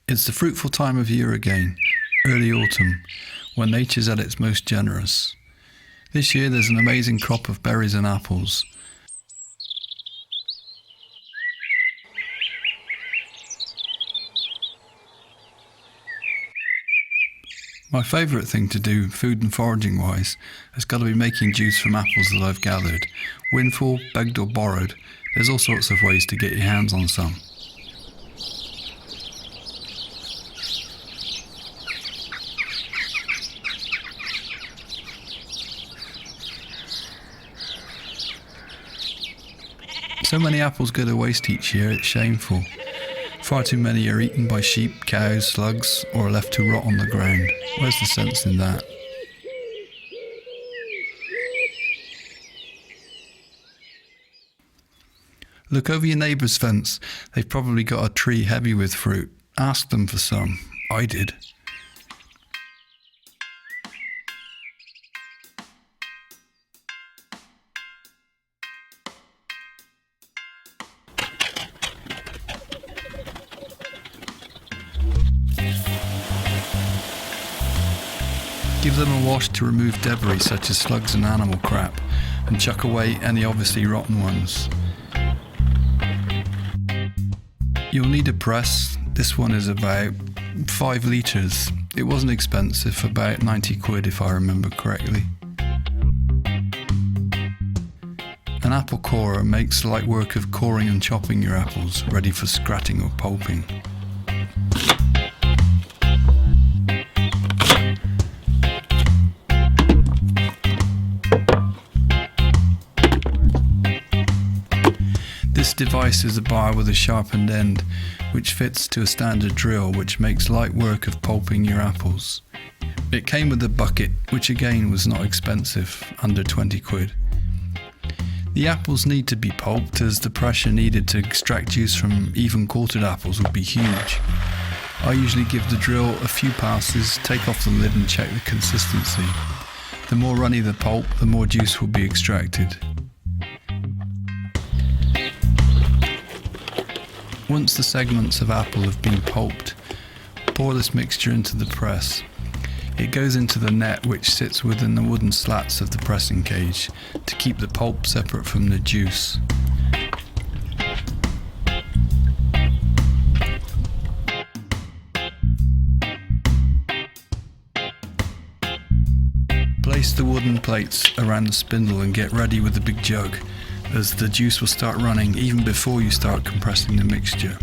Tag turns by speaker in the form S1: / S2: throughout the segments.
S1: It's the fruitful time of year again, early autumn, when nature's at its most generous. This year there's an amazing crop of berries and apples. My favourite thing to do, food and foraging wise, has got to be making juice from apples that I've gathered. Windfall, begged or borrowed, there's all sorts of ways to get your hands on some. So many apples go to waste each year, it's shameful. Far too many are eaten by sheep, cows, slugs, or are left to rot on the ground. Where's the sense in that? Look over your neighbour's fence. They've probably got a tree heavy with fruit. Ask them for some. I did. Give them a wash to remove debris such as slugs and animal crap, and chuck away any obviously rotten ones. You'll need a press. This one is about 5 litres. It wasn't expensive, about 90 quid if I remember correctly. An apple corer makes light work of coring and chopping your apples, ready for scratting or pulping. This device is a bar with a sharpened end, which fits to a standard drill, which makes light work of pulping your apples. It came with a bucket, which again was not expensive, under 20 quid. The apples need to be pulped, as the pressure needed to extract juice from even quartered apples would be huge. I usually give the drill a few passes, take off the lid and check the consistency. The more runny the pulp, the more juice will be extracted. Once the segments of apple have been pulped, pour this mixture into the press. It goes into the net which sits within the wooden slats of the pressing cage to keep the pulp separate from the juice. Place the wooden plates around the spindle and get ready with the big jug, as the juice will start running even before you start compressing the mixture.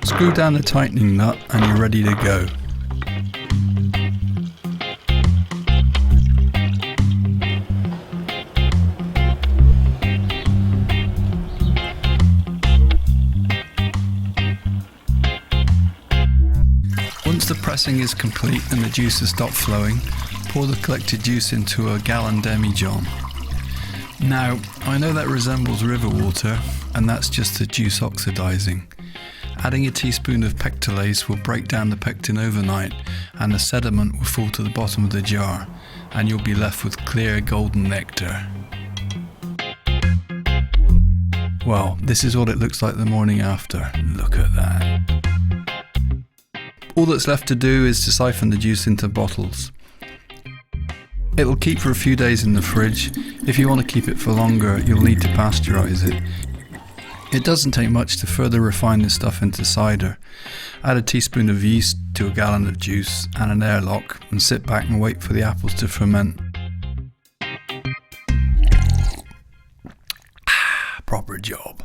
S1: Screw down the tightening nut and you're ready to go. Once the pressing is complete and the juice has stopped flowing, pour the collected juice into a gallon demijohn. Now, I know that resembles river water, and that's just the juice oxidizing. Adding a teaspoon of pectin will break down the pectin overnight, and the sediment will fall to the bottom of the jar, and you'll be left with clear golden nectar. Well, this is what it looks like the morning after. Look at that. All that's left to do is to siphon the juice into bottles. It'll keep for a few days in the fridge. If you want to keep it for longer, you'll need to pasteurize it. It doesn't take much to further refine this stuff into cider. Add a teaspoon of yeast to a gallon of juice and an airlock, and sit back and wait for the apples to ferment. Proper job.